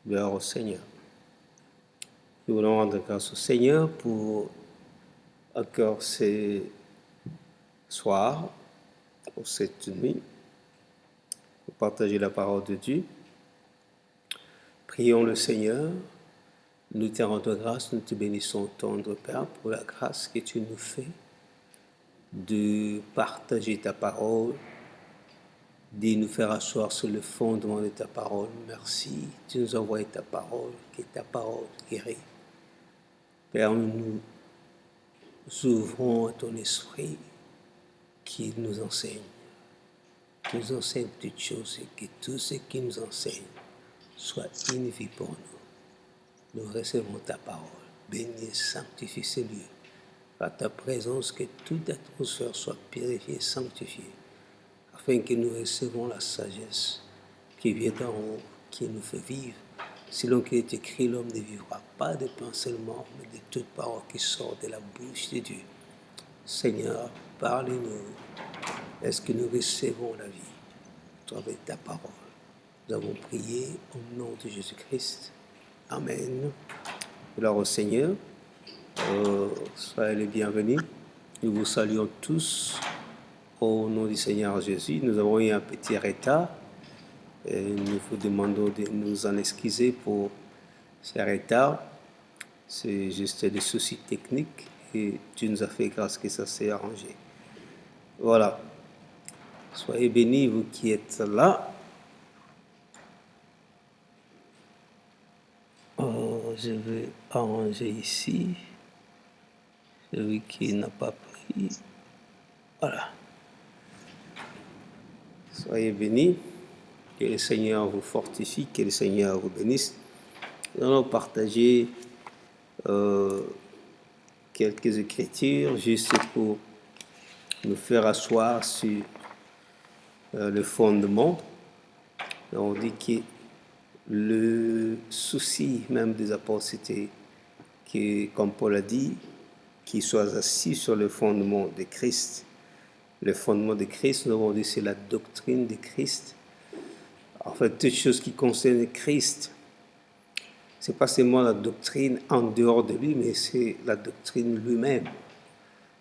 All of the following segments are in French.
Gloire au Seigneur. Nous voulons rendre grâce au Seigneur pour encore ce soir, pour cette nuit, pour partager la parole de Dieu. Prions le Seigneur. Nous te rendons grâce, nous te bénissons, tendre Père, pour la grâce que tu nous fais de partager ta parole, de nous faire asseoir sur le fondement de ta parole. Merci, tu nous envoies ta parole, que ta parole guérit. Père, nous ouvrons à ton esprit qui nous enseigne toutes choses et que tout ce qui nous enseigne soit une vie pour nous. Nous recevons ta parole. Bénis, sanctifie ce lieu. Par ta présence, que toute atmosphère soit purifiée, sanctifiée, afin que nous recevons la sagesse qui vient d'en haut, qui nous fait vivre. Selon qu'il est écrit, l'homme ne vivra pas de pain seulement, mais de toute parole qui sort de la bouche de Dieu. Seigneur, parle-nous. Est-ce que nous recevons la vie à travers ta parole? Nous avons prié au nom de Jésus-Christ. Amen. Alors au Seigneur, soyez les bienvenus. Nous vous saluons tous au nom du Seigneur Jésus. Nous avons eu un petit retard. Et nous vous demandons de nous en excuser pour ce retard. C'est juste des soucis techniques et Dieu nous a fait grâce que ça s'est arrangé. Voilà. Soyez bénis, vous qui êtes là. Je vais arranger ici. Celui qui n'a pas pris. Voilà. Soyez bénis. Que le Seigneur vous fortifie, que le Seigneur vous bénisse. Nous allons partager quelques écritures juste pour nous faire asseoir sur le fondement. On dit que le souci même des apôtres, c'était que, comme Paul a dit, qu'ils soient assis sur le fondement de Christ. Le fondement de Christ, nous avons dit, c'est la doctrine de Christ. En fait, toutes choses qui concernent Christ, ce n'est pas seulement la doctrine en dehors de lui, mais c'est la doctrine lui-même.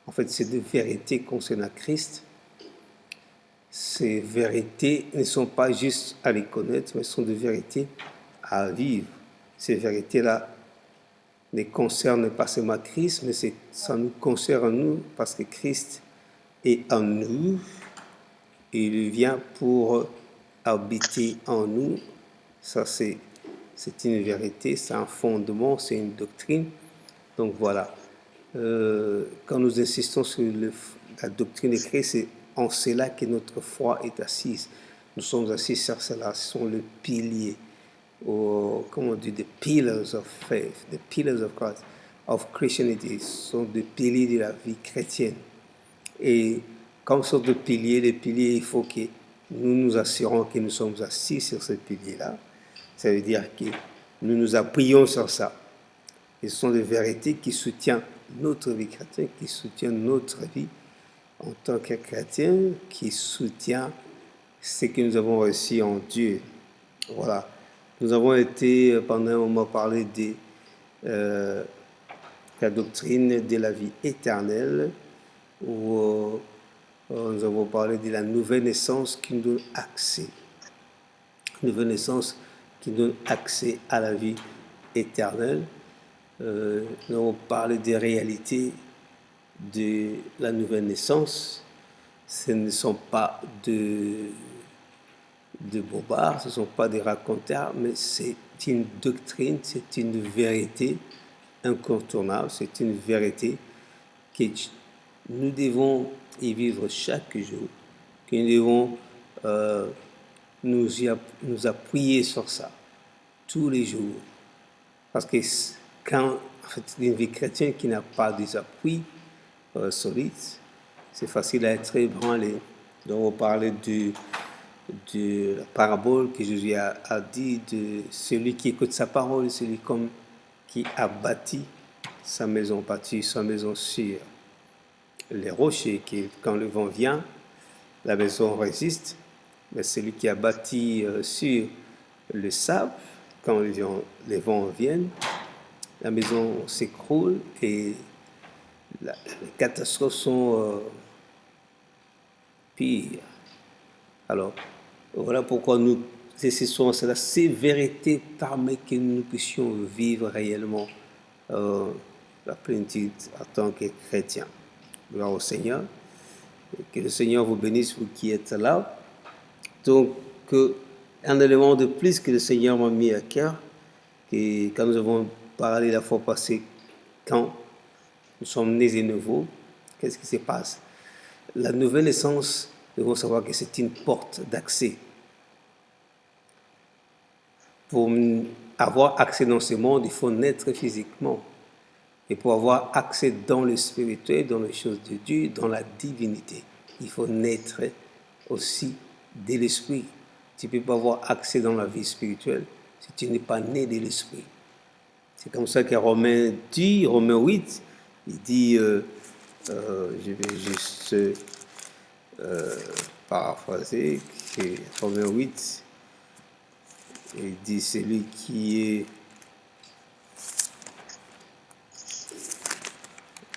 En fait, c'est des vérités concernant Christ. Ces vérités ne sont pas juste à les connaître, mais sont des vérités à vivre. Ces vérités-là ne concernent pas seulement Christ, mais ça nous concerne nous, parce que Christ est en nous, et il vient pour habiter en nous. Ça, c'est une vérité, c'est un fondement, c'est une doctrine. Donc voilà, quand nous insistons sur la doctrine de Christ, c'est en cela que notre foi est assise. Nous sommes assis sur cela, ce sont les piliers, comment on dit, the pillars of faith, the pillars of Christ, of Christianity, ce sont des piliers de la vie chrétienne. Et comme ce sont des piliers, les piliers, il faut que nous nous assurons que nous sommes assis sur ces piliers-là. Ça veut dire que nous nous appuyons sur ça. Et ce sont des vérités qui soutiennent notre vie chrétienne, qui soutiennent notre vie en tant que chrétien, qui soutient ce que nous avons reçu en Dieu. Voilà. Nous avons été pendant un moment parler de la doctrine de la vie éternelle, où nous avons parlé de la nouvelle naissance qui nous donne accès. Nouvelle naissance qui donne accès à la vie éternelle. Nous avons parlé des réalités de la nouvelle naissance. Ce ne sont pas de bobards, ce ne sont pas des racontars, mais c'est une doctrine, c'est une vérité incontournable, c'est une vérité que nous devons y vivre chaque jour, que nous devons nous appuyer sur ça tous les jours. Parce que quand en fait, une vie chrétienne qui n'a pas des appuis solides, c'est facile à être ébranlé. Donc on parlait de la parabole que Jésus a dit de celui qui écoute sa parole, celui qui a bâti sa maison sur les rochers, qui quand le vent vient, la maison résiste, mais celui qui a bâti sur le sable, quand les vents viennent, la maison s'écroule et les catastrophes sont pires. Alors, voilà pourquoi nous insistons sur la sévérité permet que nous puissions vivre réellement la plénitude en tant que chrétiens. Gloire au Seigneur. Que le Seigneur vous bénisse, vous qui êtes là. Donc, un élément de plus que le Seigneur m'a mis à cœur, et quand nous avons parlé la fois passée, quand nous sommes nés de nouveau, qu'est-ce qui se passe? La nouvelle naissance, nous devons savoir que c'est une porte d'accès. Pour avoir accès dans ce monde, il faut naître physiquement. Et pour avoir accès dans le spirituel, dans les choses de Dieu, dans la divinité, il faut naître aussi de l'esprit. Tu ne peux pas avoir accès dans la vie spirituelle si tu n'es pas né de l'esprit. C'est comme ça que Romains 8, il dit, je vais juste paraphraser, que Romains 8, il dit celui qui est...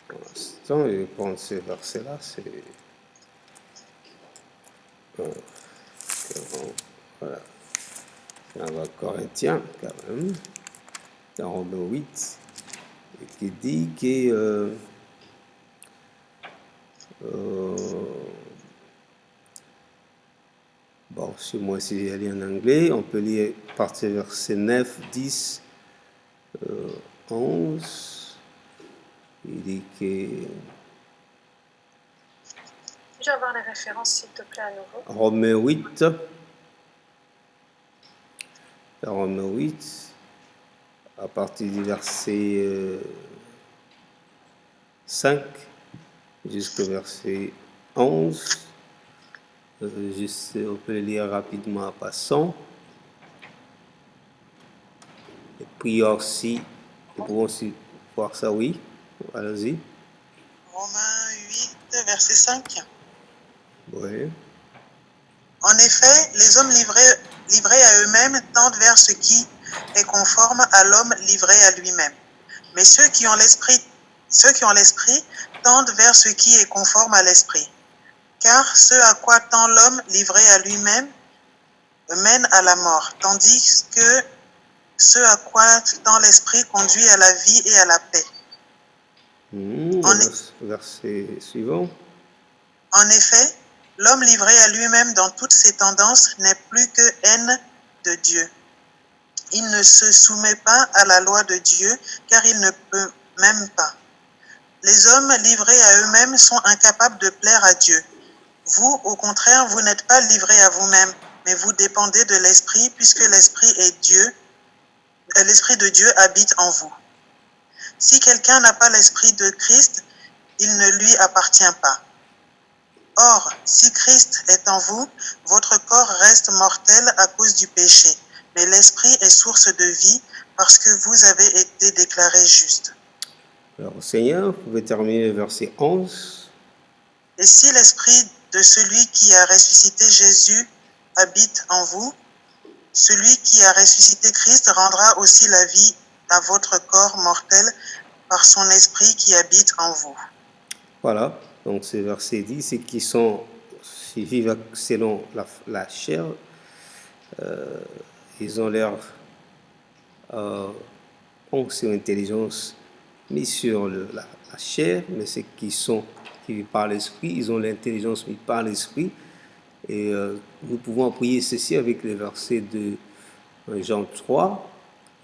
Pour l'instant, je prends ce verset-là, c'est... Voilà. C'est un Corinthien, quand même, dans Romains 8, et qui dit que... bon, chez moi, si j'ai lu en anglais, on peut lire à partir du verset 9, 10, 11. Il dit que... Puis-je avoir les références, s'il te plaît, à nouveau? Romains 8, à partir du verset 5 jusqu'au verset 11. On peut le lire rapidement en passant. Et puis aussi, nous pouvons aussi voir ça, oui. Allons-y. Romains 8, verset 5. Oui. En effet, les hommes livrés à eux-mêmes tendent vers ce qui est conforme à l'homme livré à lui-même. Mais ceux qui ont l'esprit tendent vers ce qui est conforme à l'esprit. Car ce à quoi tend l'homme livré à lui-même mène à la mort, tandis que ce à quoi tend l'esprit conduit à la vie et à la paix. Verset suivant. En effet, l'homme livré à lui-même dans toutes ses tendances n'est plus que haine de Dieu. Il ne se soumet pas à la loi de Dieu, car il ne peut même pas. Les hommes livrés à eux-mêmes sont incapables de plaire à Dieu. Vous, au contraire, vous n'êtes pas livrés à vous-même, mais vous dépendez de l'Esprit, puisque l'Esprit de Dieu habite en vous. Si quelqu'un n'a pas l'Esprit de Christ, il ne lui appartient pas. Or, si Christ est en vous, votre corps reste mortel à cause du péché, mais l'Esprit est source de vie parce que vous avez été déclarés justes. Alors, Seigneur, vous pouvez terminer le verset 11. Et si l'Esprit de celui qui a ressuscité Jésus habite en vous, celui qui a ressuscité Christ rendra aussi la vie à votre corps mortel par son Esprit qui habite en vous. Voilà, donc ce verset dit, ceux qui vivent selon la chair, ils ont leur onction, intelligence mis sur la chair, mais ceux qui vivent par l'esprit, ils ont l'intelligence mise par l'esprit. Et nous pouvons prier ceci avec le verset de Jean 3,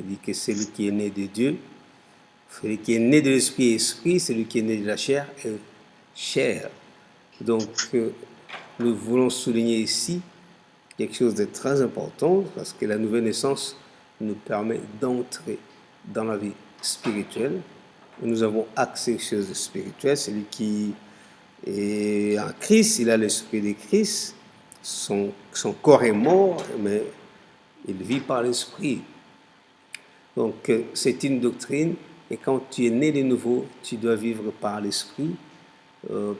il dit que celui qui est né de Dieu, celui qui est né de l'esprit est esprit, celui qui est né de la chair est chair. Donc, nous voulons souligner ici quelque chose de très important, parce que la nouvelle naissance nous permet d'entrer dans la vie spirituelle. Nous avons accès aux choses spirituelles. Celui qui est en Christ, il a l'esprit de Christ. Son corps est mort, mais il vit par l'esprit. Donc, c'est une doctrine. Et quand tu es né de nouveau, tu dois vivre par l'esprit.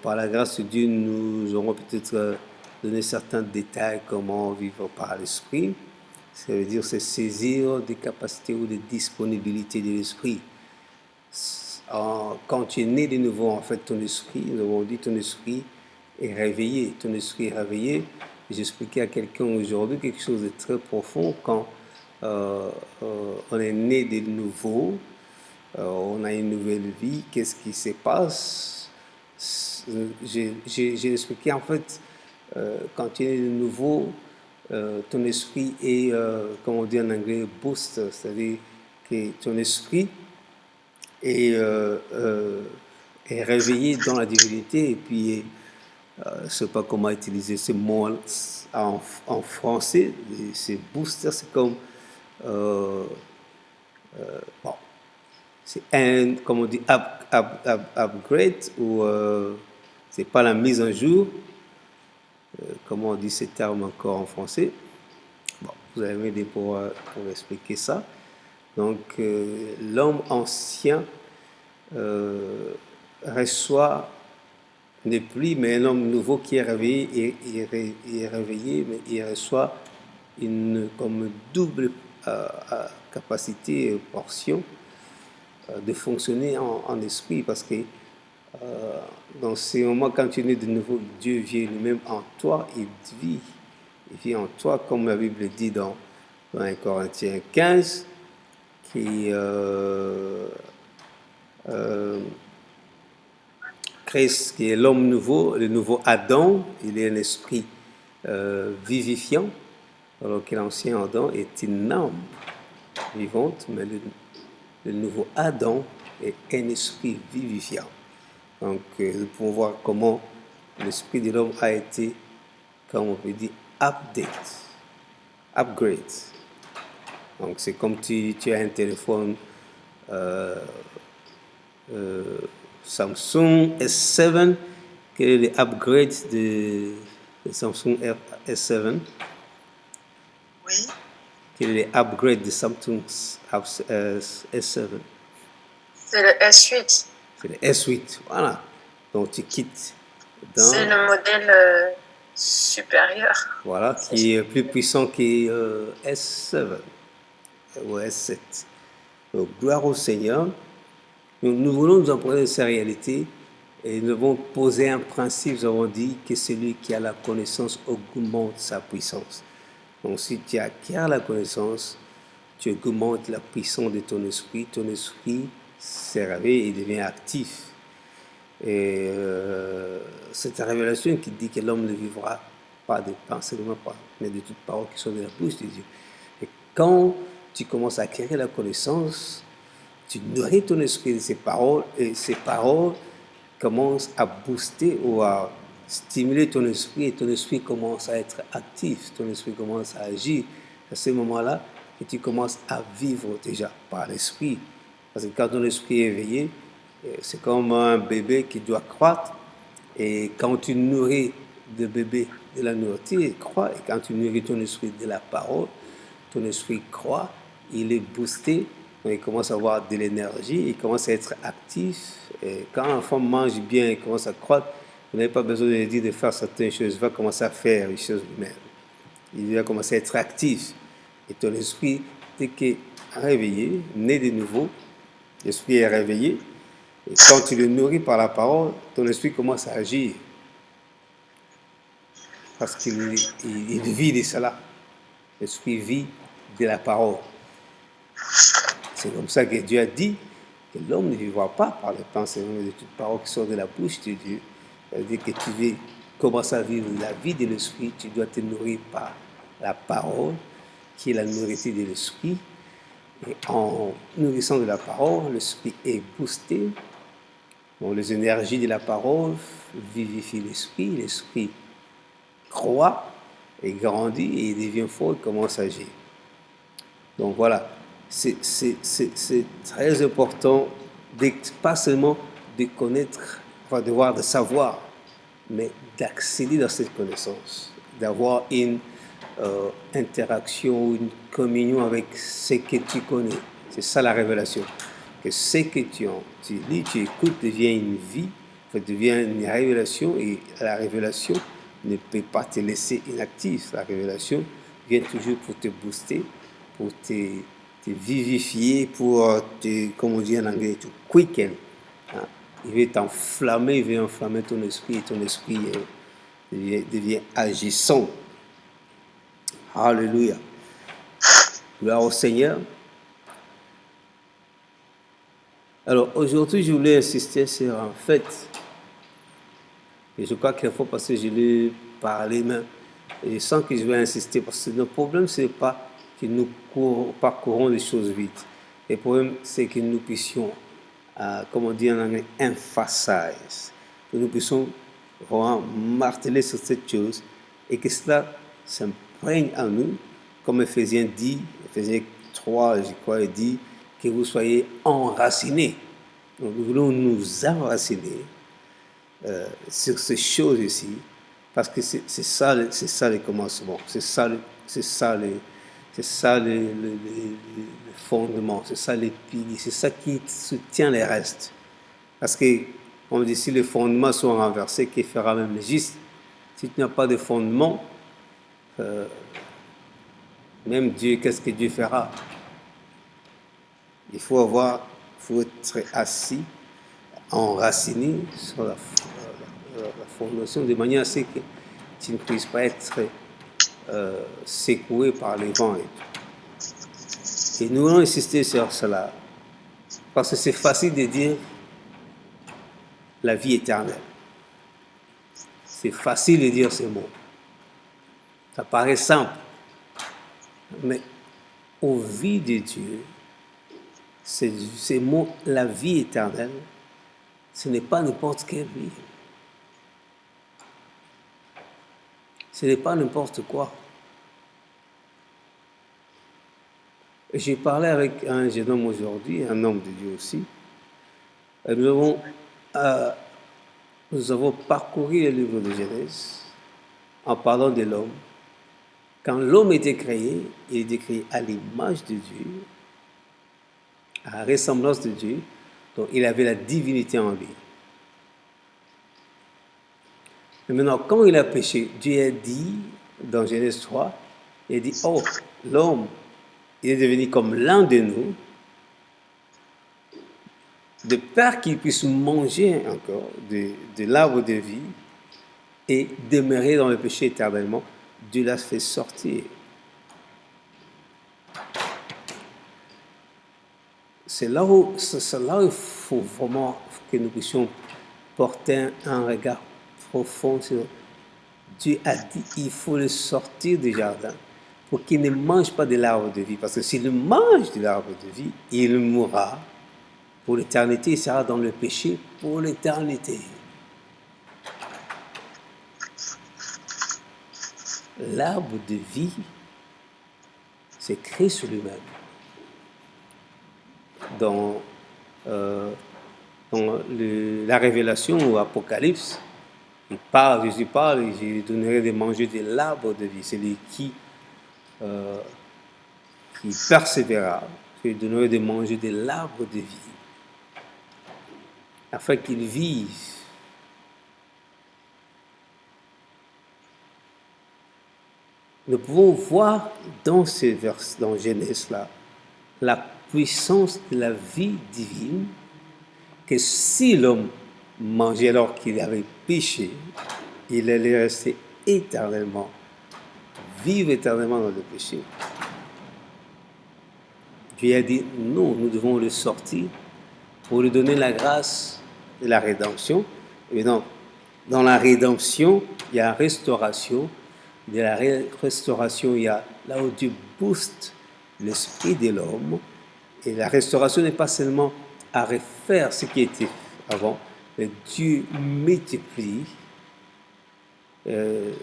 Par la grâce de Dieu, nous aurons peut-être donné certains détails comment vivre par l'esprit. Ça veut dire c'est saisir des capacités ou des disponibilités de l'esprit. Quand tu es né de nouveau, en fait, ton esprit, nous avons dit, ton esprit est réveillé. Ton esprit est réveillé. J'expliquais à quelqu'un aujourd'hui quelque chose de très profond. Quand on est né de nouveau, on a une nouvelle vie, qu'est-ce qui se passe? J'ai expliqué, en fait, quand tu es né de nouveau, ton esprit est, comme on dit en anglais, boost, c'est-à-dire que ton esprit est réveillé dans la divinité. Et puis, je ne sais pas comment utiliser ce mot en français. C'est booster, c'est comme, bon, c'est un, comme on dit, upgrade, ou c'est pas la mise en jour. Comment on dit ce terme encore en français? Bon, vous allez m'aider pour expliquer ça. Donc, l'homme ancien reçoit, n'est plus, mais un homme nouveau qui est réveillé, est réveillé, mais il reçoit une comme double capacité, portion de fonctionner en esprit, parce que dans ces moments, quand tu es né de nouveau, Dieu vient lui-même en toi, il vit en toi, comme la Bible dit dans 1 Corinthiens 15, qui Christ, qui est l'homme nouveau, le nouveau Adam, il est un esprit vivifiant, alors que l'ancien Adam est une âme vivante, mais le nouveau Adam est un esprit vivifiant. Donc, nous pouvons voir comment l'esprit de l'homme a été, comme on peut dire, upgrade. Donc, c'est comme tu as un téléphone Samsung S7, quel est l'upgrade de Samsung S7? Oui. Quel est l'upgrade de Samsung S7? C'est le S8. C'est le S8, voilà. Donc tu quittes dans... C'est le modèle supérieur. Voilà, qui est plus puissant que S7 ou S7. Donc gloire au Seigneur. Nous voulons nous emprunter de ces réalités et nous avons posé un principe, nous avons dit que celui qui a la connaissance augmente sa puissance. Donc si tu acquiers la connaissance, tu augmentes la puissance de ton esprit s'est réveillé et devient actif. Et c'est la révélation qui dit que l'homme ne vivra pas de pain seulement, mais de toutes paroles qui sont de la bouche de Dieu. Et quand tu commences à acquérir la connaissance, tu nourris ton esprit de ces paroles, et ces paroles commencent à booster ou à stimuler ton esprit, et ton esprit commence à être actif, ton esprit commence à agir. À ce moment-là, que tu commences à vivre déjà par l'esprit. Parce que quand ton esprit est éveillé, c'est comme un bébé qui doit croître. Et quand tu nourris le bébé de la nourriture, il croît. Et quand tu nourris ton esprit de la parole, ton esprit croît, il est boosté, il commence à avoir de l'énergie, il commence à être actif. Et quand un enfant mange bien, il commence à croître, vous n'avez pas besoin de lui dire de faire certaines choses, il va commencer à faire les choses lui-même. Il va commencer à être actif. Et ton esprit, dès qu'il est réveillé, né de nouveau, l'esprit est réveillé. Et quand tu le nourris par la parole, ton esprit commence à agir. Parce qu'il vit de cela. L'esprit vit de la parole. C'est comme ça que Dieu a dit que l'homme ne vivra pas par le pain seulement, mais de toute parole qui sort de la bouche de Dieu. C'est-à-dire que tu veux commencer à vivre la vie de l'esprit, tu dois te nourrir par la parole, qui est la nourriture de l'esprit. Et en nourrissant de la parole, l'esprit est boosté. Bon, les énergies de la parole vivifient l'esprit croît et grandit et il devient fort et commence à agir. Donc voilà, c'est très important, pas seulement de connaître, enfin de savoir, mais d'accéder dans cette connaissance, d'avoir une interaction, une communion avec ce que tu connais. C'est ça la révélation. Que ce que tu lis, tu écoutes, devient une vie, devient une révélation, et la révélation ne peut pas te laisser inactif. La révélation vient toujours pour te booster, pour te vivifier, pour te, comme on dit en anglais, to quicken. Hein. Il veut t'enflammer, il veut enflammer ton esprit et ton esprit devient agissant. Alléluia. Gloire au Seigneur. Alors aujourd'hui, je voulais insister sur en fait, et je crois qu'il faut parce que je l'ai parlé, mais je sens que je vais insister parce que le problème, ce n'est pas que nous parcourons les choses vite. Le problème, c'est que nous puissions, comme on dit en anglais, emphasize, que nous puissions vraiment marteler sur cette chose et que cela s'imprègne en nous, comme Ephésiens 3, je crois, il dit que vous soyez enracinés. Donc, nous voulons nous enraciner sur ces choses ici, parce que c'est ça le commencement, c'est ça le fondement, c'est ça les piliers, c'est ça qui soutient les restes. Parce que, on dit, si les fondements sont renversés, qui fera même le juste? Si tu n'as pas de fondement, même Dieu, qu'est-ce que Dieu fera? Il faut être assis, enraciné sur la fondation, de manière à ce que tu ne puisses pas être secoué par les vents et tout. Et nous allons insister sur cela, parce que c'est facile de dire la vie éternelle. C'est facile de dire ces mots. Ça paraît simple. Mais au vu de Dieu, ces mots, la vie éternelle, ce n'est pas n'importe quelle vie. Ce n'est pas n'importe quoi. J'ai parlé avec un jeune homme aujourd'hui, un homme de Dieu aussi. Et nous avons parcouru le livre de Genèse en parlant de l'homme. Quand l'homme était créé, il était créé à l'image de Dieu, à la ressemblance de Dieu, donc il avait la divinité en lui. Et maintenant, quand il a péché, Dieu a dit, dans Genèse 3, il a dit, oh, l'homme, il est devenu comme l'un de nous, de peur qu'il puisse manger encore de l'arbre de vie et demeurer dans le péché éternellement. Dieu l'a fait sortir. C'est là où il faut vraiment que nous puissions porter un regard profond sur Dieu a dit il faut le sortir du jardin pour qu'il ne mange pas de l'arbre de vie. Parce que s'il mange de l'arbre de vie, il mourra pour l'éternité, il sera dans le péché pour l'éternité. L'arbre de vie, c'est Christ lui-même. Dans la Révélation ou l'Apocalypse, Jésus parle, et je lui donnerai de manger de l'arbre de vie. C'est lui qui persévérera. Je lui donnerai de manger de l'arbre de vie, afin qu'il vive. Nous pouvons voir dans ces versets, dans Genèse là, la puissance de la vie divine, que si l'homme mangeait alors qu'il avait péché, il allait rester éternellement, vivre éternellement dans le péché. Dieu a dit non, nous devons le sortir pour lui donner la grâce de la rédemption. Et donc, dans la rédemption, il y a restauration. De la restauration, il y a là où Dieu booste l'esprit de l'homme. Et la restauration n'est pas seulement à refaire ce qui était avant, mais Dieu multiplie.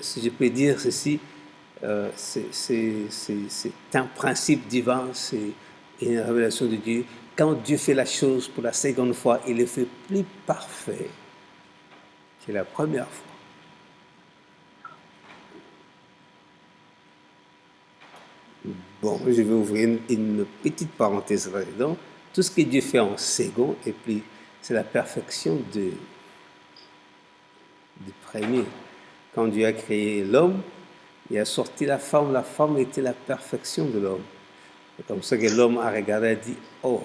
Si je peux dire ceci, c'est un principe divin, c'est une révélation de Dieu. Quand Dieu fait la chose pour la seconde fois, il le fait plus parfait que la première fois. Bon, je vais ouvrir une petite parenthèse là-dedans. Tout ce que Dieu fait en second, et puis c'est la perfection du premier. Quand Dieu a créé l'homme, Il a sorti la femme était la perfection de l'homme. C'est comme ça que l'homme a regardé et dit, oh,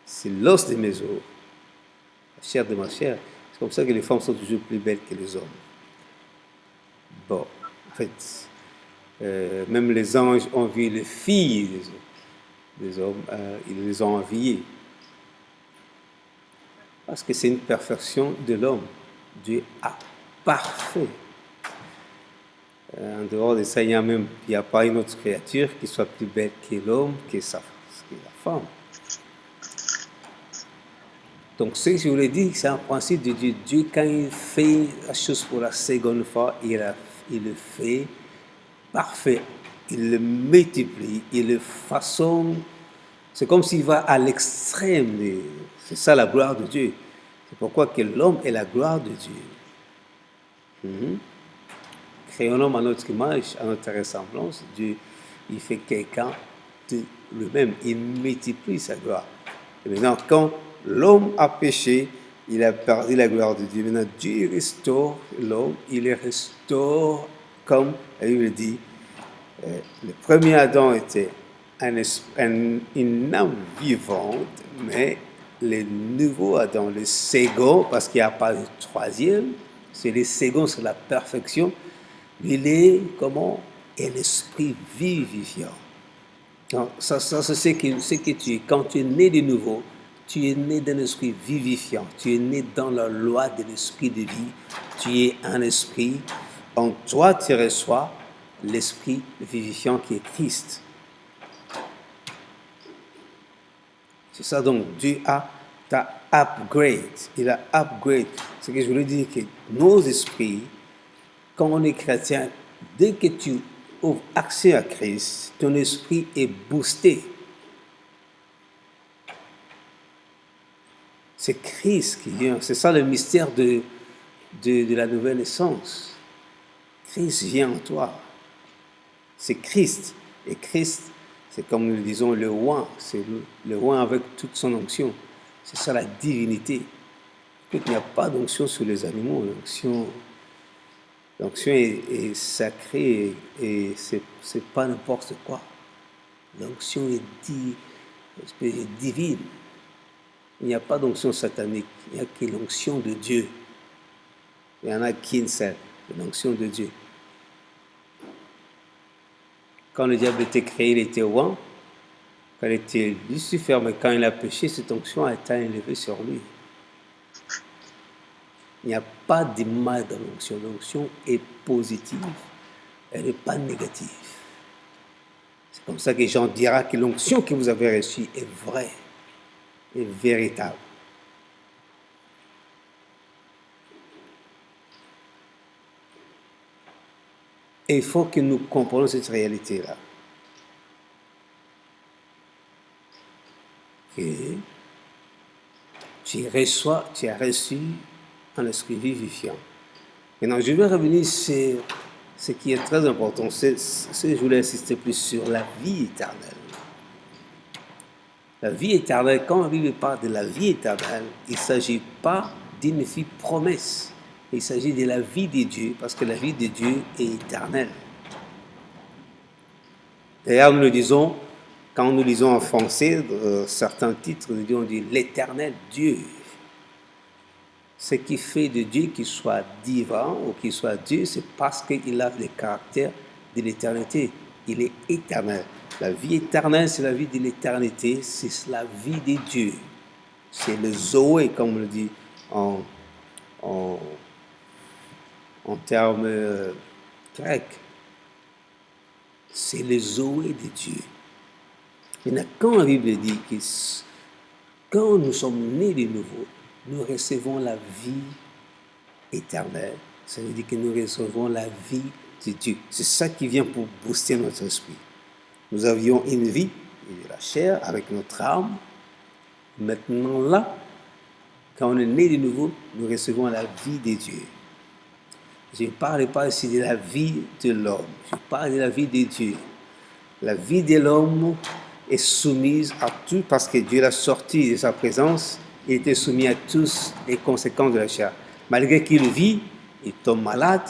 c'est l'os de mes os, la chair de ma chair. C'est comme ça que les femmes sont toujours plus belles que les hommes. Bon, en fait, même les anges ont vu les filles des hommes, ils les ont enviées. Parce que c'est une perfection de l'homme. Dieu a parfait. En dehors de ça, il n'y a pas une autre créature qui soit plus belle que l'homme, que la femme. Donc, ce que je voulais dire, c'est un principe de Dieu. Dieu, quand il fait la chose pour la seconde fois, il le fait parfait. Il le multiplie, il le façonne. C'est comme s'il va à l'extrême. C'est ça la gloire de Dieu. C'est pourquoi que l'homme est la gloire de Dieu. Créons l'homme à notre image, à notre ressemblance. Dieu, il fait quelqu'un de lui-même. Il multiplie sa gloire. Et maintenant, quand l'homme a péché, il a perdu la gloire de Dieu. Maintenant, Dieu restaure l'homme. Il le restaure comme, la Bible dit, le premier Adam était une âme vivante, mais le nouveau Adam, le second, parce qu'il n'y a pas de troisième, c'est le second, c'est la perfection. Il est comment? Et l'esprit vivifiant. Donc, ça c'est ce que tu es. Quand tu es né de nouveau, tu es né d'un esprit vivifiant. Tu es né dans la loi de l'esprit de vie. Tu es un esprit. En toi, tu reçois l'esprit vivifiant qui est Christ. C'est ça donc, Dieu t'a upgrade. Il a upgrade. C'est ce que je voulais dire, que nos esprits, quand on est chrétien, dès que tu ouvres accès à Christ, ton esprit est boosté. C'est Christ qui vient. C'est ça le mystère de la nouvelle naissance. Christ vient en toi. C'est Christ. Et Christ, c'est comme nous le disons, le roi. C'est le roi avec toute son onction. C'est ça la divinité. Il n'y a pas d'onction sur les animaux. L'onction est sacrée et c'est pas n'importe quoi. L'onction est divine. Il n'y a pas d'onction satanique. Il n'y a que l'onction de Dieu. Il y en a qu'une seule, l'onction de Dieu. Quand le diable était créé, il était roi. Quand il était Lucifer, mais quand il a péché, cette onction a été élevée sur lui. Il n'y a pas de mal dans l'onction. L'onction est positive, elle n'est pas négative. C'est comme ça que Jean dira que l'onction que vous avez reçue est vraie, est véritable. Et il faut que nous comprenions cette réalité-là. Que tu as reçu un esprit vivifiant. Maintenant, je vais revenir sur ce qui est très important. Je voulais insister plus sur la vie éternelle. La vie éternelle, quand la Bible parle de la vie éternelle, il ne s'agit pas d'une vie promesse. Il s'agit de la vie de Dieu, parce que la vie de Dieu est éternelle. D'ailleurs, nous le disons, quand nous lisons en français, certains titres, on dit l'éternel Dieu. Ce qui fait de Dieu qu'il soit divin ou qu'il soit Dieu, c'est parce qu'il a le caractère de l'éternité. Il est éternel. La vie éternelle, c'est la vie de l'éternité, c'est la vie de Dieu. C'est le Zoé, comme on le dit en termes grecs. C'est le Zoé de Dieu. Maintenant, quand la Bible dit que quand nous sommes nés de nouveau, nous recevons la vie éternelle. Ça veut dire que nous recevons la vie de Dieu. C'est ça qui vient pour booster notre esprit. Nous avions une vie, de la chair, avec notre âme. Maintenant là, quand on est né de nouveau, nous recevons la vie de Dieu. Je ne parle pas ici de la vie de l'homme. Je parle de la vie de Dieu. La vie de l'homme est soumise à tout parce que Dieu l'a sorti de sa présence. Il était soumis à tous les conséquences de la chair. Malgré qu'il vit, il tombe malade,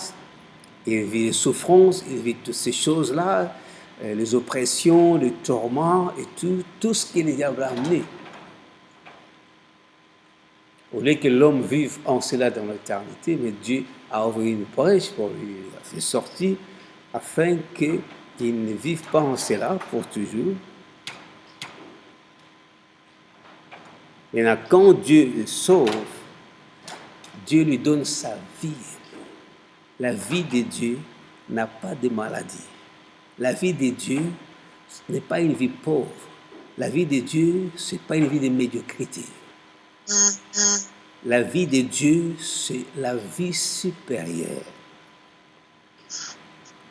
Il vit les souffrances, il vit toutes ces choses-là, les oppressions, les tourments et tout ce que le diable a amené. Au lieu que l'homme vive en cela dans l'éternité, mais Dieu a ouvert une brèche pour lui, il a fait sortir afin qu'il ne vive pas en cela pour toujours. Et là, quand Dieu le sauve, Dieu lui donne sa vie. La vie de Dieu n'a pas de maladie. La vie de Dieu n'est pas une vie pauvre. La vie de Dieu, ce n'est pas une vie de médiocrité. La vie de Dieu, c'est la vie supérieure.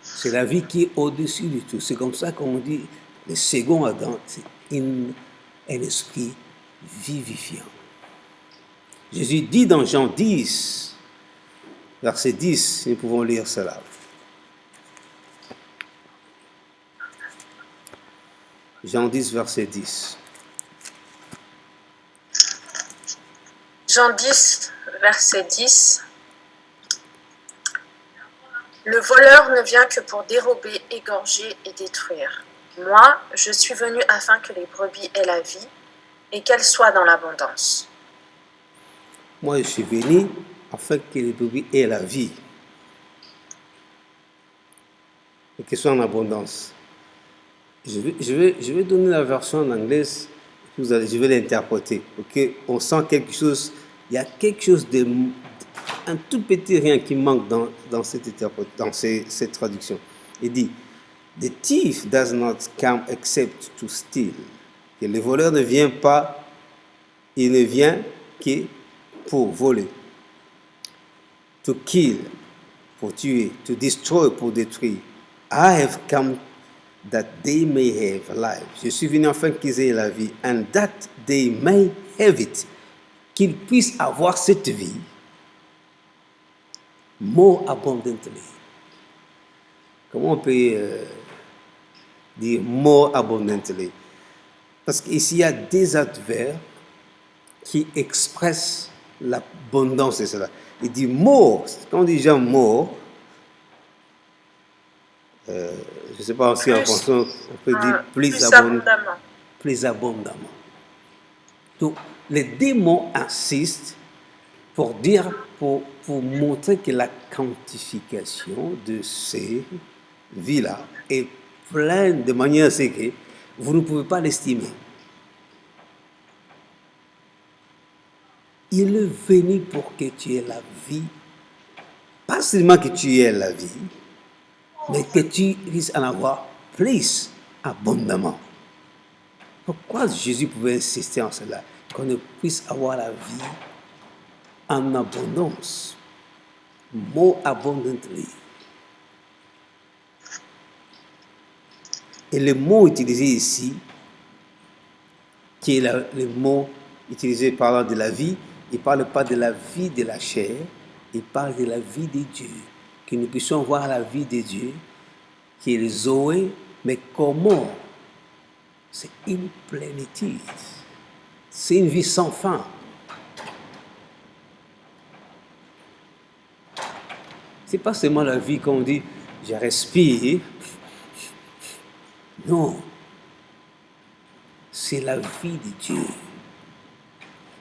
C'est la vie qui est au-dessus de tout. C'est comme ça qu'on dit, le second Adam, c'est un esprit vivifiant. Jésus dit dans Jean 10, verset 10, nous pouvons lire cela. Jean 10, verset 10. Jean 10, verset 10. Le voleur ne vient que pour dérober, égorger et détruire. Moi, je suis venu afin que les brebis aient la vie et qu'elles soient dans l'abondance. Moi, je suis venu afin que les brebis aient la vie et qu'elles soient en abondance. Je vais donner la version en anglais, je vais l'interpréter. Okay? On sent quelque chose, il y a quelque chose de... un tout petit rien qui manque dans cette traduction. Il dit, the thief does not come except to steal. Que le voleur ne vient pas, il ne vient que pour voler. To kill, pour tuer. To destroy, pour détruire. I have come that they may have life. Je suis venu afin qu'ils aient la vie. And that they may have it. Qu'ils puissent avoir cette vie more abundantly. Comment on peut dire more abundantly? Parce qu'ici, il y a des adverbes qui expressent l'abondance de cela. Il dit more. Quand on dit déjà more, je ne sais pas si en français on peut dire plus abondamment. Plus abondamment. Donc, les deux mots insistent pour dire, pour montrer que la quantification de ces vies-là est pleine de manière à ce que vous ne pouvez pas l'estimer. Il est venu pour que tu aies la vie, pas seulement que tu aies la vie, mais que tu puisses en avoir plus abondamment. Pourquoi Jésus pouvait insister en cela? Qu'on puisse avoir la vie en abondance, more abundantly. Et le mot utilisé ici, qui est le mot utilisé parlant de la vie, il ne parle pas de la vie de la chair, il parle de la vie de Dieu. Que nous puissions voir la vie de Dieu, qui est le Zoé, mais comment? C'est une plénitude. C'est une vie sans fin. Ce n'est pas seulement la vie qu'on dit, je respire. Non. C'est la vie de Dieu.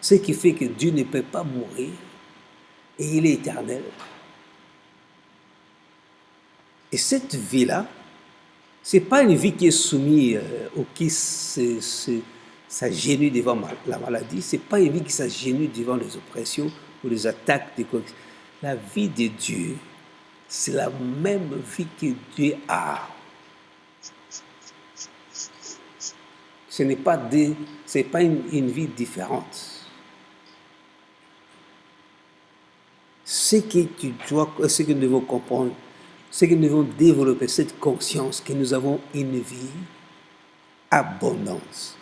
Ce qui fait que Dieu ne peut pas mourir et il est éternel. Et cette vie-là, ce n'est pas une vie qui est soumise ou qui s'agenouille devant la maladie. Ce n'est pas une vie qui s'agenouille devant les oppressions ou les attaques de quoi. La vie de Dieu, c'est la même vie que Dieu a. Ce n'est pas une vie différente. Ce que nous devons comprendre, c'est que nous devons développer cette conscience que nous avons une vie abondante.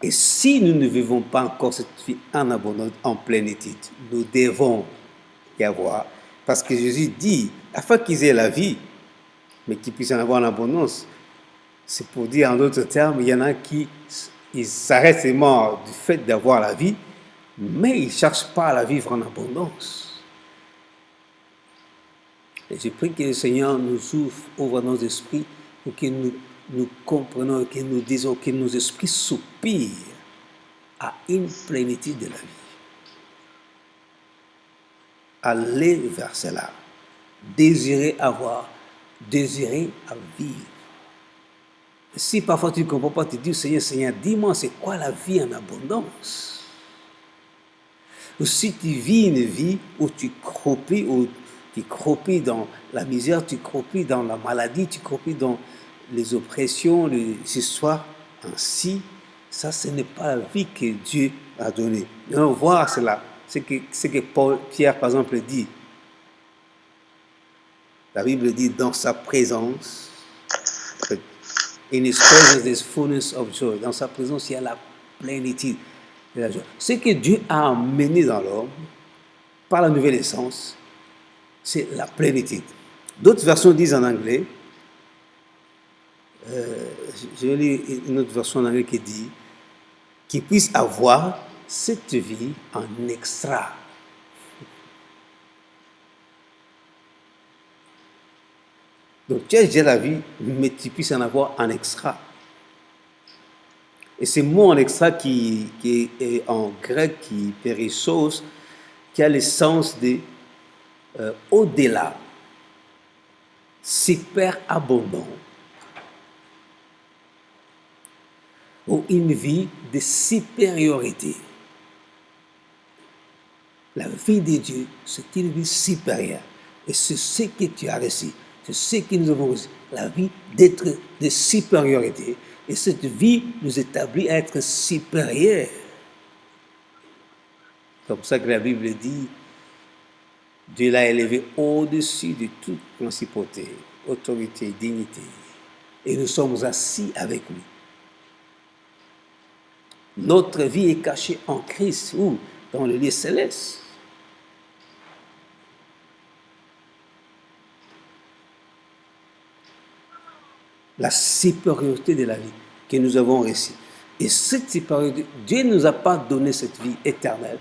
Et si nous ne vivons pas encore cette vie en abondance, en plénitude, nous devons y avoir. Parce que Jésus dit, afin qu'ils aient la vie, mais qu'ils puissent en avoir en abondance, c'est pour dire en d'autres termes, il y en a qui s'arrêtent seulement du fait d'avoir la vie, mais ils ne cherchent pas à la vivre en abondance. Et je prie que le Seigneur nous ouvre nos esprits pour que nous comprenions, que nous disons que nos esprits soupirent à une plénitude de la vie. Aller vers cela, désirer avoir, désirer à vivre. Si parfois tu ne comprends pas, tu dis, Seigneur, dis-moi, c'est quoi la vie en abondance? Ou si tu vis une vie où tu croupis dans la misère, tu croupis dans la maladie, tu croupis dans les oppressions, les histoires, ainsi, ça, ce n'est pas la vie que Dieu a donnée. On va voir cela, ce que Pierre, par exemple, dit. La Bible dit, dans sa présence, in his presence there's fullness of joy. Dans sa présence, il y a la plénitude de la joie. Ce que Dieu a amené dans l'homme, par la nouvelle essence, c'est la plénitude. D'autres versions disent en anglais, je vais lire une autre version en anglais qui dit, qu'il puisse avoir cette vie en extra. Donc tu as déjà la vie, mais tu puisses en avoir en extra. Et ce mot en extra qui est en grec, qui périssos, qui a le sens de au-delà, super abondant, ou une vie de supériorité. La vie de Dieu, c'est une vie supérieure. Et c'est ce que tu as reçu. C'est ce que nous avons reçu. La vie d'être de supériorité. Et cette vie nous établit à être supérieurs. Comme ça que la Bible dit, Dieu l'a élevé au-dessus de toute principauté, autorité, dignité. Et nous sommes assis avec lui. Notre vie est cachée en Christ ou dans le lieu céleste. La supériorité de la vie que nous avons reçue. Et cette supériorité, Dieu ne nous a pas donné cette vie éternelle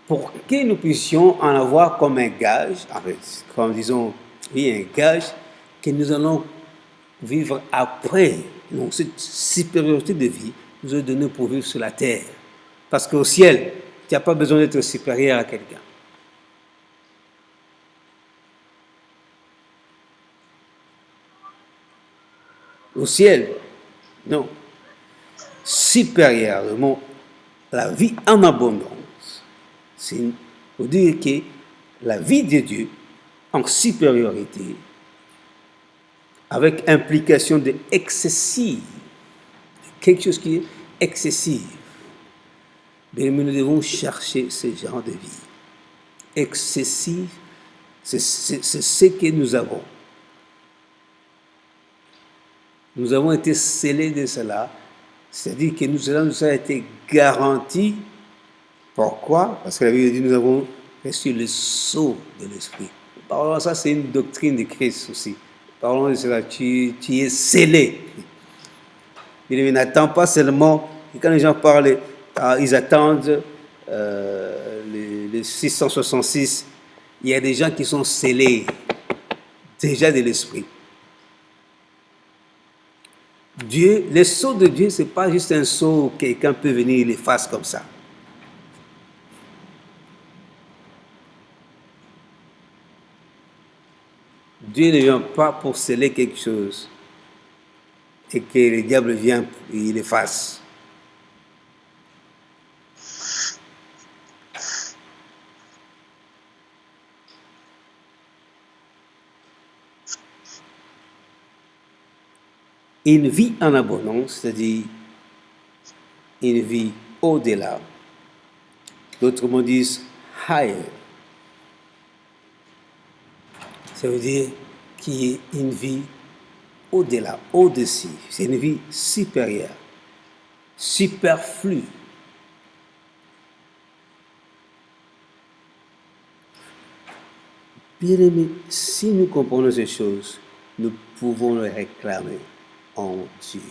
pour que nous puissions en avoir comme un gage, en fait, comme disons, oui, un gage que nous allons vivre après. Donc cette supériorité de vie nous est donnée pour vivre sur la terre. Parce qu'au ciel, tu n'as pas besoin d'être supérieur à quelqu'un. Au ciel, non. Supérieur, le mot, la vie en abondance, c'est pour dire que la vie de Dieu en supériorité, avec implication de excessive, quelque chose qui est excessif. Mais nous devons chercher ce genre de vie. Excessif, c'est ce que nous avons. Nous avons été scellés de cela, c'est-à-dire que cela nous a été garanti. Pourquoi? Parce que la Bible dit que nous avons reçu le sceau de l'Esprit. Parlons de ça, c'est une doctrine de Christ aussi. Parlons de cela, tu es scellé. Il n'attend pas seulement, et quand les gens parlent, ils attendent les 666, il y a des gens qui sont scellés déjà de l'Esprit. Dieu, le sceau de Dieu, ce n'est pas juste un sceau où quelqu'un peut venir et le fasse comme ça. Dieu ne vient pas pour sceller quelque chose et que le diable vient et il le fasse. Une vie en abondance, c'est-à-dire une vie au-delà. D'autres mots disent higher. Ça veut dire qu'il y ait une vie au-delà, au-dessus. C'est une vie supérieure, superflue. Bien aimé, si nous comprenons ces choses, nous pouvons les réclamer en Dieu.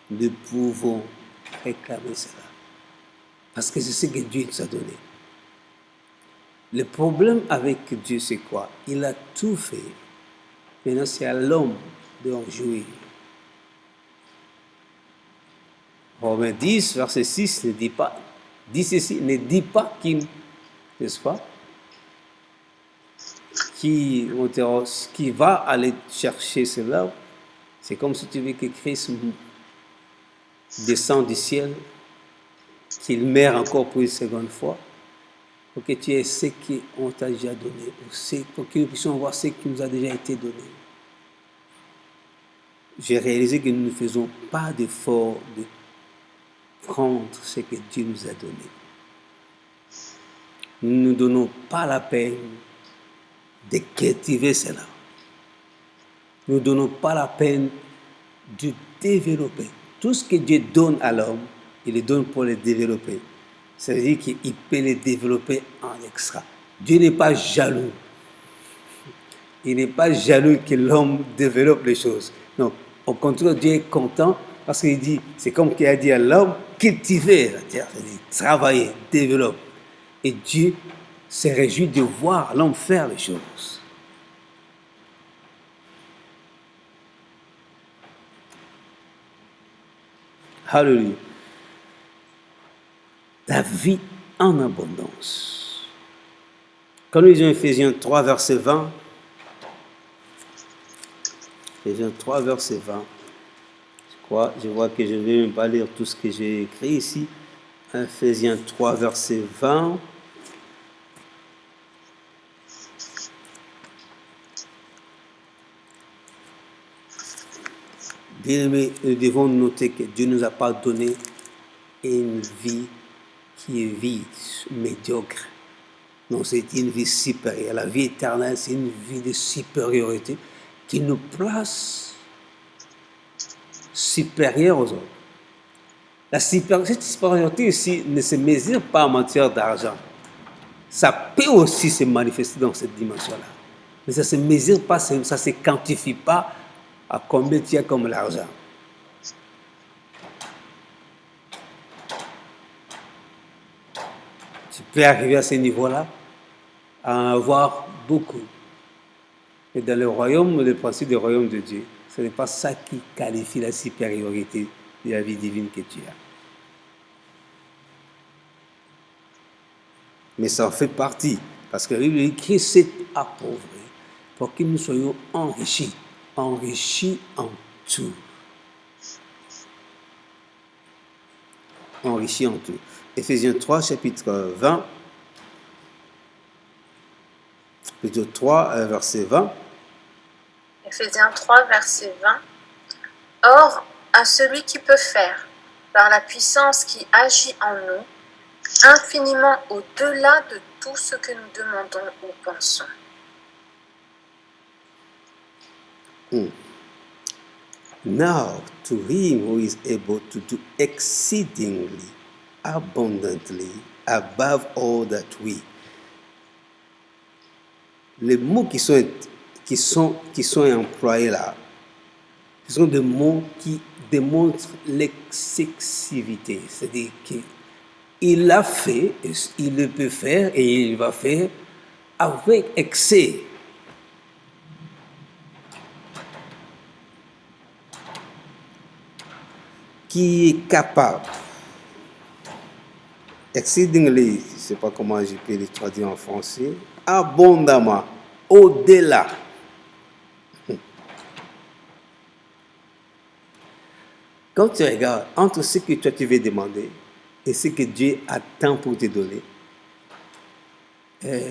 Nous pouvons réclamer cela. Parce que c'est ce que Dieu nous a donné. Le problème avec Dieu, c'est quoi? Il a tout fait. Maintenant, c'est à l'homme d'en jouir. Romains 10, verset 6 ne dit pas, dit ceci, ne dit pas qu'il, n'est-ce pas, qui va aller chercher cela. C'est comme si tu veux que Christ descende du ciel, qu'il meurt encore pour une seconde fois, pour que tu aies ce qu'on t'a déjà donné, pour que nous puissions voir ce qui nous a déjà été donné. J'ai réalisé que nous ne faisons pas d'effort de prendre ce que Dieu nous a donné. Nous ne nous donnons pas la peine de cultiver cela. Nous ne donnons pas la peine de développer. Tout ce que Dieu donne à l'homme, il le donne pour le développer. Ça veut dire qu'il peut le développer en extra. Dieu n'est pas jaloux. Il n'est pas jaloux que l'homme développe les choses. Non, au contraire, Dieu est content parce qu'il dit, c'est comme qu'il a dit à l'homme, cultiver la terre, c'est-à-dire travailler, développer. Et Dieu se réjouit de voir l'homme faire les choses. Alléluia. La vie en abondance. Quand nous lisons Ephésiens 3, verset 20, Ephésiens 3, verset 20, je vois que je ne vais même pas lire tout ce que j'ai écrit ici. Ephésiens 3, verset 20. Bien-aimés, nous devons noter que Dieu ne nous a pas donné une vie qui est vide, médiocre. Non, c'est une vie supérieure. La vie éternelle, c'est une vie de supériorité qui nous place supérieurs aux autres. Cette supériorité aussi ne se mesure pas en matière d'argent. Ça peut aussi se manifester dans cette dimension-là. Mais ça ne se mesure pas, ça ne se quantifie pas à combien tu as comme l'argent. Tu peux arriver à ce niveau-là, à en avoir beaucoup. Et dans le royaume, le principe du royaume de Dieu, ce n'est pas ça qui qualifie la supériorité de la vie divine que tu as. Mais ça en fait partie, parce que la Bible dit que Christ s'est appauvri pour que nous soyons enrichis en tout. Enrichis en tout. Ephésiens 3, chapitre 20, plutôt 3, verset 20. Ephésiens 3, verset 20. Or, à celui qui peut faire, par la puissance qui agit en nous, infiniment au-delà de tout ce que nous demandons ou pensons. Now, to him who is able to do exceedingly abundantly above all that we. Les mots qui sont employés là, ce sont des mots qui démontrent l'excessivité. C'est-à-dire qu'il l'a fait, il le peut faire et il va faire avec excès. Qui est capable, exceedingly, je ne sais pas comment je peux le traduire en français, abondamment, au-delà. Quand tu regardes entre ce que toi tu veux demander et ce que Dieu attend pour te donner,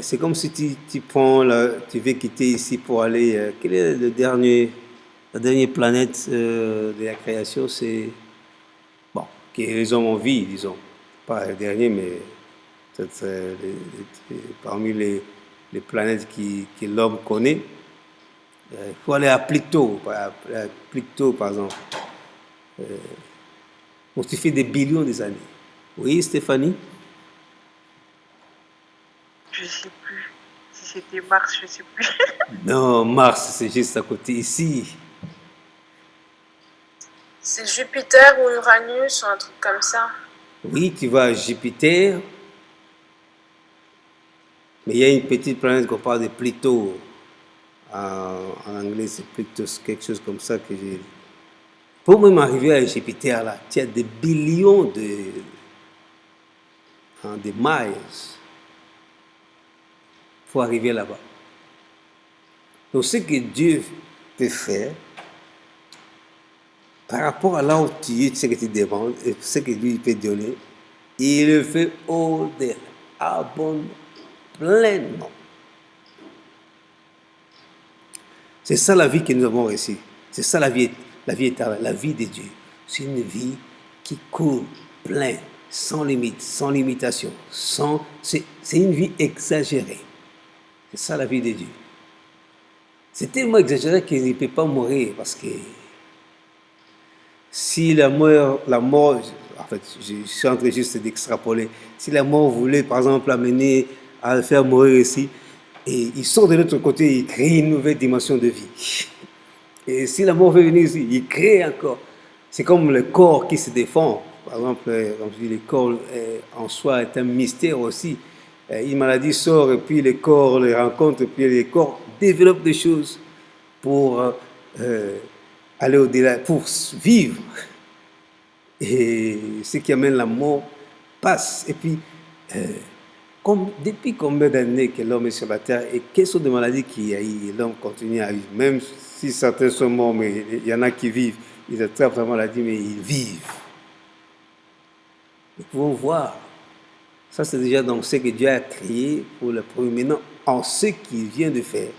c'est comme si tu prends, tu veux quitter ici pour aller, quelle est la dernière planète de la création, c'est, bon, que les hommes ont vu, disons, pas le dernier, mais peut-être parmi les planètes que l'homme connaît. Il faut aller à Pluto, par exemple. On se fait des billions des années. Oui, Stéphanie? Je ne sais plus. Si c'était Mars, je ne sais plus. Non, Mars, c'est juste à côté ici. C'est Jupiter ou Uranus ou un truc comme ça. Oui, tu vas à Jupiter. Mais il y a une petite planète qu'on parle de Pluto. En anglais, c'est Pluto, quelque chose comme ça que j'ai. Pour même arriver à Jupiter, là, il y a des billions de miles pour arriver là-bas. Donc, ce que Dieu peut faire, par rapport à là où tu es, ce que tu demandes, et ce que lui peut donner, il le fait au-delà, abondamment, pleinement. C'est ça la vie que nous avons reçue. C'est ça la vie éternelle, la vie de Dieu. C'est une vie qui coule plein, sans limite, sans limitation. C'est une vie exagérée. C'est ça la vie de Dieu. C'est tellement exagéré qu'il ne peut pas mourir parce que si la mort, en fait, je suis en train juste d'extrapoler, si la mort voulait par exemple l'amener à le faire mourir ici, et il sort de l'autre côté, il crée une nouvelle dimension de vie. Et si la mort veut venir ici, il crée encore. C'est comme le corps qui se défend. Par exemple, comme je dis, le corps en soi est un mystère aussi. Une maladie sort et puis le corps les rencontre et puis le corps développe des choses pour aller au-delà, pour vivre. Et ce qui amène la mort passe. Et puis, depuis combien d'années que l'homme est sur la terre et quelles sont les maladies qu'il y a eu, l'homme continue à vivre. Même si certains sont morts, mais il y en a qui vivent. Ils attrapent la maladie, mais ils vivent. Nous pouvons voir. Ça, c'est déjà dans ce que Dieu a créé pour le premier. Maintenant, en ce qu'il vient de faire.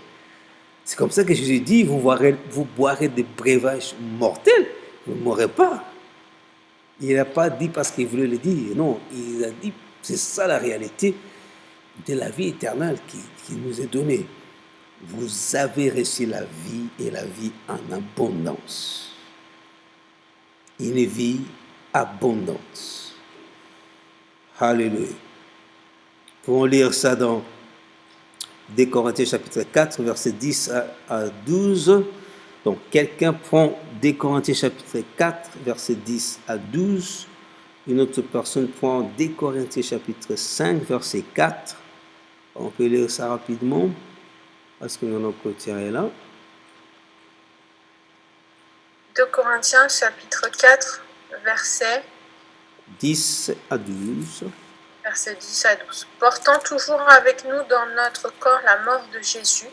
C'est comme ça que Jésus dit, vous boirez des breuvages mortels. Vous ne mourrez pas. Il n'a pas dit parce qu'il voulait le dire. Non, il a dit, c'est ça la réalité de la vie éternelle qui nous est donnée. Vous avez reçu la vie et la vie en abondance. Une vie abondante. Alléluia. Pouvons lire ça dans 2 Corinthiens chapitre 4, verset 10 à 12. Donc, quelqu'un prend 2 Corinthiens chapitre 4, verset 10 à 12. Une autre personne prend 2 Corinthiens chapitre 5, verset 4. On peut lire ça rapidement, parce que notre côté est là. 2 Corinthiens chapitre 4, verset 10 à 12. Verset 10 à 12. Portant toujours avec nous dans notre corps la mort de Jésus,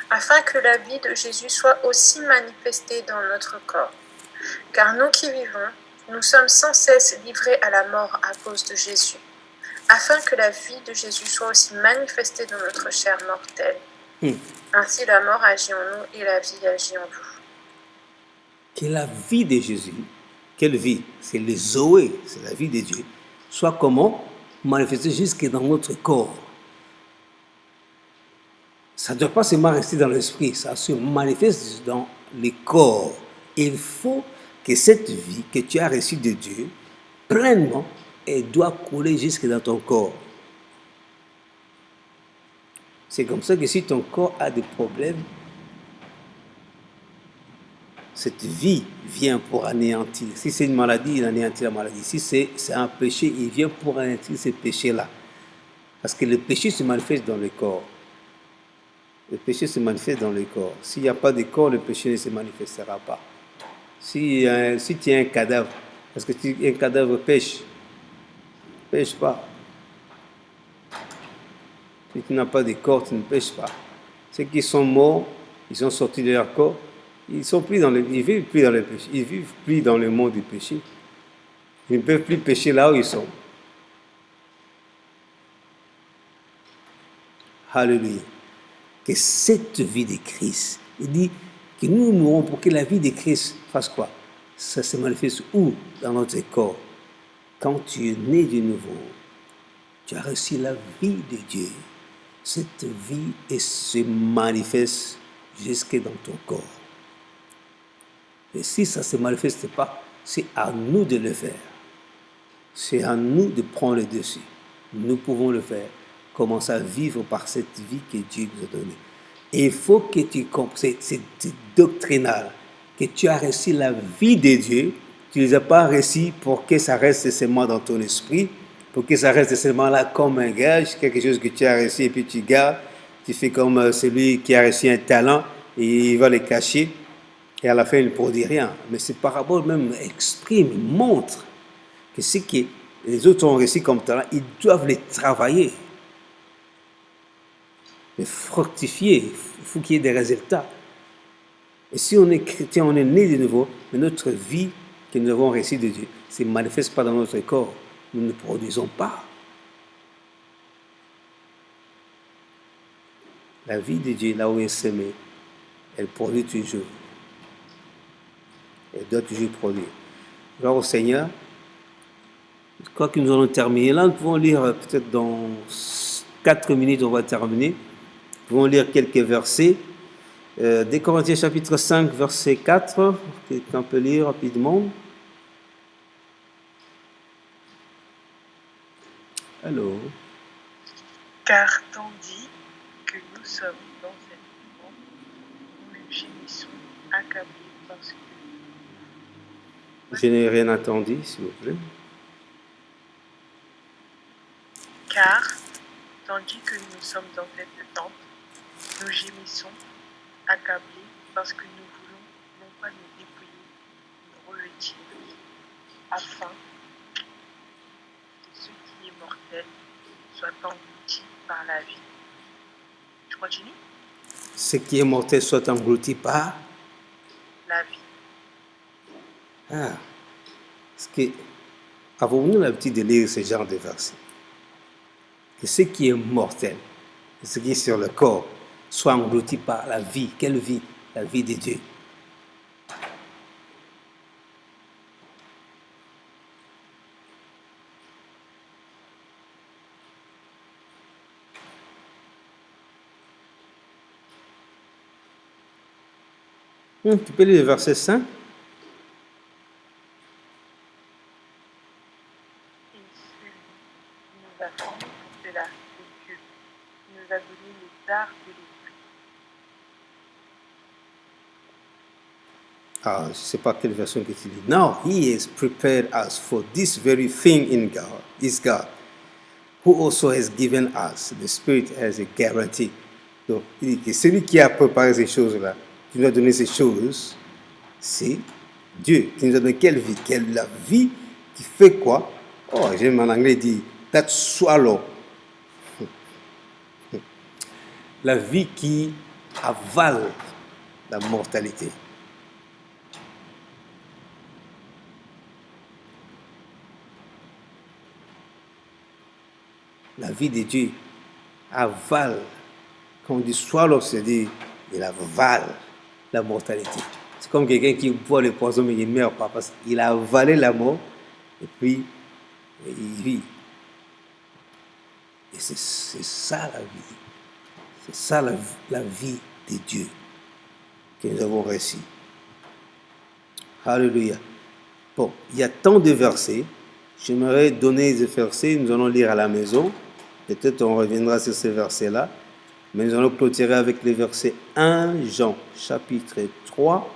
afin que la vie de Jésus soit aussi manifestée dans notre corps. Car nous qui vivons, nous sommes sans cesse livrés à la mort à cause de Jésus, afin que la vie de Jésus soit aussi manifestée dans notre chair mortelle. Ainsi la mort agit en nous et la vie agit en vous. Que la vie de Jésus, quelle vie? C'est le Zoé, c'est la vie de Dieu, soit comment? Manifestée jusque dans notre corps. Ça ne doit pas seulement rester dans l'esprit, ça se manifeste dans le corps. Il faut que cette vie que tu as reçue de Dieu, pleinement, elle doit couler jusque dans ton corps. C'est comme ça que si ton corps a des problèmes, cette vie vient pour anéantir. Si c'est une maladie, il anéantit la maladie. Si c'est un péché, il vient pour anéantir ce péché-là. Parce que le péché se manifeste dans le corps. Le péché se manifeste dans le corps. S'il n'y a pas de corps, le péché ne se manifestera pas. Si tu as un cadavre, parce que un cadavre pêche, pêche pas. Si tu n'as pas de corps, tu ne pêches pas. Ceux qui sont morts, ils sont sortis de leur corps, ils vivent plus dans le péché, ils vivent plus dans le monde du péché. Ils ne peuvent plus pécher là où ils sont. Alléluia. Que cette vie de Christ, il dit que nous mourons pour que la vie de Christ fasse quoi? Ça se manifeste où? Dans notre corps. Quand tu es né de nouveau, tu as reçu la vie de Dieu. Cette vie se manifeste jusque dans ton corps. Et si ça ne se manifeste pas, c'est à nous de le faire. C'est à nous de prendre le dessus. Nous pouvons le faire. Commencer à vivre par cette vie que Dieu nous a donnée. Et il faut que tu comprennes, c'est doctrinal, que tu as reçu la vie de Dieu. Tu ne les as pas reçues pour que ça reste seulement dans ton esprit, pour que ça reste seulement là comme un gage, quelque chose que tu as reçu et puis tu gardes. Tu fais comme celui qui a reçu un talent et il va le cacher et à la fin il ne produit rien. Mais ces paraboles même expriment, montrent que ce que les autres ont reçu comme talent, ils doivent les travailler, les fructifier. Il faut qu'il y ait des résultats. Et si on est chrétien, on est né de nouveau, mais notre vie que nous avons reçue de Dieu ne se manifeste pas dans notre corps. Nous ne produisons pas. La vie de Dieu, là où elle est semée, elle produit toujours. Elle doit toujours produire. Gloire au Seigneur. Je crois que nous allons terminer. Là, nous pouvons lire peut-être dans 4 minutes, on va terminer. Nous pouvons lire quelques versets. Des Corinthiens chapitre 5, verset 4. Quelqu'un peut lire rapidement. Allô? Car tandis que nous sommes dans cette monde, nous gémissons accablés parce que Je n'ai rien entendu, s'il vous plaît. car tandis que nous sommes dans cette tente, nous gémissons accablés parce que nous voulons non pas nous dépouiller, nous revêtir, afin que ce qui est mortel soit englouti par la vie. Je continue? Ce qui est mortel soit englouti par La vie. Ah, parce que avons-nous l'habitude de lire ce genre de versets? Que ce qui est mortel, ce qui est sur le corps, soit englouti par la vie. Quelle vie? La vie de Dieu. Tu peux lire le verset 5? Et celui qui nous a formés pour cela, c'est Dieu, qui nous a donné les arts de l'esprit. Ah, je ne sais pas quelle version que tu lis. Now he has prepared us for this very thing in God, is God, who also has given us the Spirit as a guarantee. Donc, il dit que celui qui a préparé ces choses-là, qui nous a donné ces choses, c'est Dieu. Qui nous a donné quelle vie? La vie qui fait quoi? Oh, j'aime en anglais dit that swallow. La vie qui avale la mortalité. La vie de Dieu avale. Quand on dit swallow, c'est-à-dire il avale la mortalité. C'est comme quelqu'un qui boit le poison mais il ne meurt pas parce qu'il a avalé la mort et puis il vit. Et c'est ça la vie. C'est ça la vie de Dieu que nous avons reçue. Alléluia. Bon, il y a tant de versets. J'aimerais donner ces versets, nous allons lire à la maison. Peut-être on reviendra sur ces versets-là. Mais nous allons clôturer avec les versets 1 Jean, chapitre 3,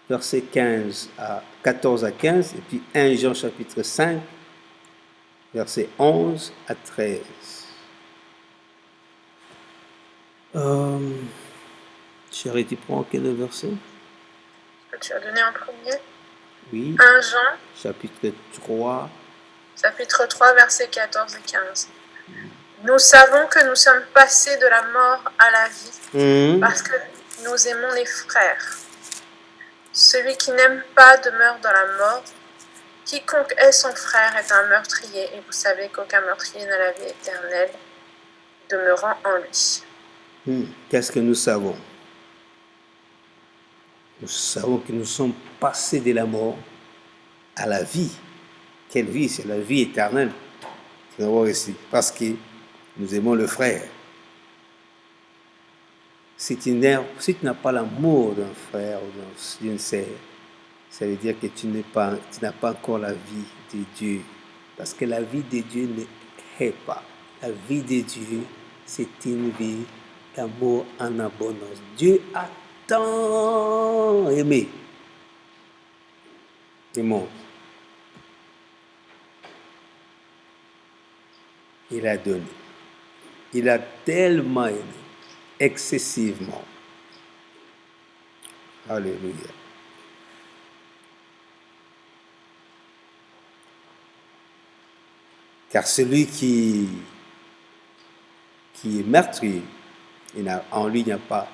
versets 14 à 15, et puis 1 Jean, chapitre 5, versets 11 à 13. Chérie, tu prends quel verset? Que tu as donné en premier. Oui. 1 Jean, Chapitre 3. chapitre 3, versets 14 et 15. Nous savons que nous sommes passés de la mort à la vie parce que nous aimons les frères. Celui qui n'aime pas demeure dans la mort. Quiconque est son frère est un meurtrier, et vous savez qu'aucun meurtrier n'a la vie éternelle demeurant en lui. Qu'est-ce que nous savons? Nous savons que nous sommes passés de la mort à la vie. Quelle vie? C'est la vie éternelle. C'est d'avoir ici. Parce que nous aimons le frère. Si tu n'as pas l'amour d'un frère ou d'une sœur, ça veut dire que tu n'as pas encore la vie de Dieu. Parce que la vie de Dieu ne hait pas. La vie de Dieu, c'est une vie d'amour en abondance. Dieu a tant aimé le monde il a donné. Il a tellement aimé, excessivement. Alléluia. Car celui qui est meurtrier, en lui, il n'y a pas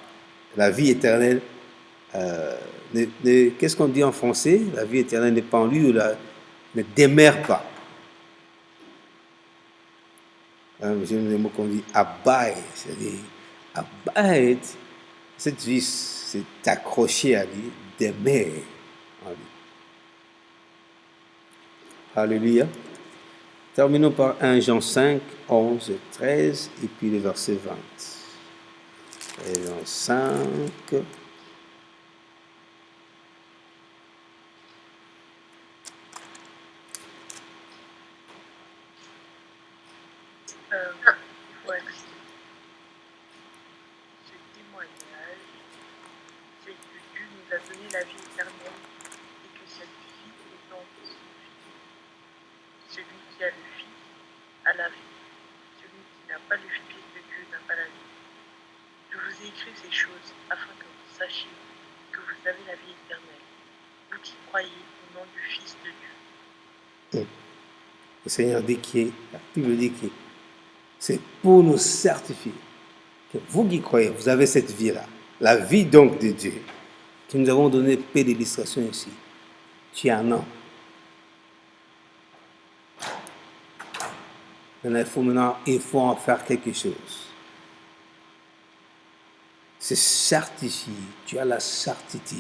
la vie éternelle. Qu'est-ce qu'on dit en français? La vie éternelle n'est pas en lui, ou ne demeure pas. J'aime le mot qu'on dit abide, c'est-à-dire abide, cette vie, c'est accroché à lui, demeure en lui. Alléluia. Terminons par 1 Jean 5, 11, 13 et puis le verset 20. 1 Jean 5. Il faut accepter ce témoignage, c'est que Dieu nous a donné la vie éternelle et que cette vie est en son Fils. Celui qui a le Fils a la vie. Celui qui n'a pas le Fils de Dieu n'a pas la vie. Je vous ai écrit ces choses afin que vous sachiez que vous avez la vie éternelle, vous qui croyez au nom du Fils de Dieu. Le Seigneur dit la Bible dit que c'est pour nous certifier que vous qui croyez, vous avez cette vie-là, la vie donc de Dieu, que nous avons donné peu d'illustrations ici. Tu en as. Maintenant, il faut en faire quelque chose. C'est certifié, tu as la certitude.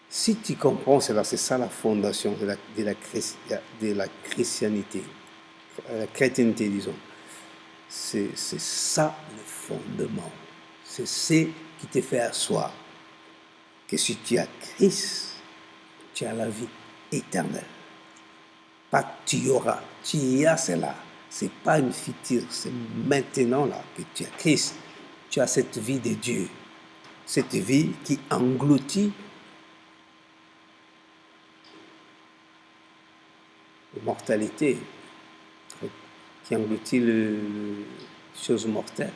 Si tu comprends cela, c'est ça la fondation de la chrétienté, la chrétienté, disons. C'est ça le fondement. C'est ce qui te fait asseoir que si tu as Christ, tu as la vie éternelle. Pas que tu auras, tu y as cela. C'est pas une future, c'est maintenant là que tu as Christ. Tu as cette vie de Dieu. Cette vie qui engloutit la mortalité, qui engloutit les choses mortelles.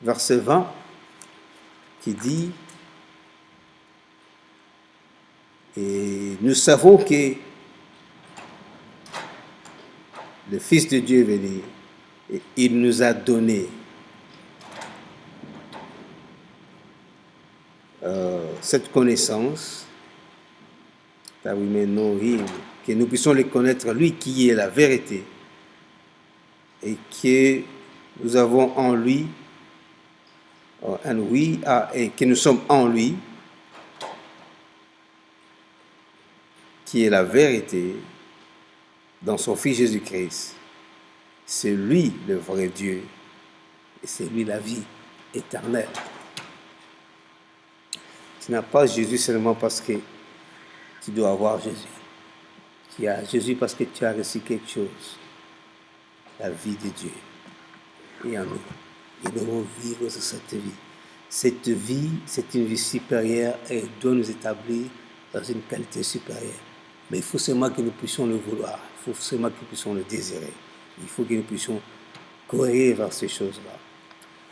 Verset 20 qui dit: et nous savons que le Fils de Dieu est venu et il nous a donné cette connaissance, car oui, mais non, que nous puissions le connaître, lui qui est la vérité, et que nous avons en lui, et que nous sommes en lui, qui est la vérité, dans son Fils Jésus-Christ. C'est lui le vrai Dieu, et c'est lui la vie éternelle. Tu n'as pas Jésus seulement parce que tu dois avoir Jésus. Tu as Jésus parce que tu as reçu quelque chose, la vie de Dieu. Et en nous, nous devons vivre cette vie. Cette vie, c'est une vie supérieure et elle doit nous établir dans une qualité supérieure. Mais il faut seulement que nous puissions le vouloir, il faut seulement que nous puissions le désirer. Il faut que nous puissions courir vers ces choses-là.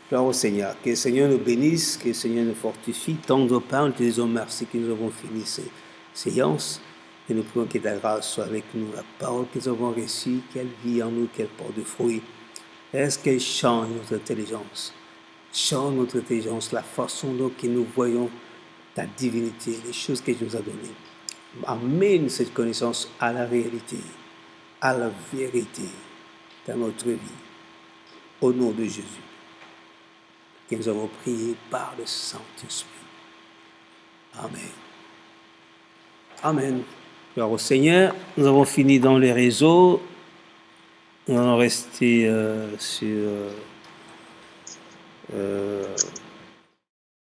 Gloire au Seigneur. Que le Seigneur nous bénisse, que le Seigneur nous fortifie. Tendre Père, nous te disons merci que nous avons fini ces séances. Et nous prions que ta grâce soit avec nous. La parole que nous avons reçue, qu'elle vit en nous, qu'elle porte de fruits. Est-ce qu'elle change notre intelligence? Change notre intelligence, la façon dont nous voyons ta divinité, les choses que tu nous as données. Amène cette connaissance à la réalité, à la vérité dans notre vie. Au nom de Jésus, que nous avons prié par le Saint-Esprit. Amen. Amen. Gloire au Seigneur. Nous avons fini dans les réseaux. Nous allons rester sur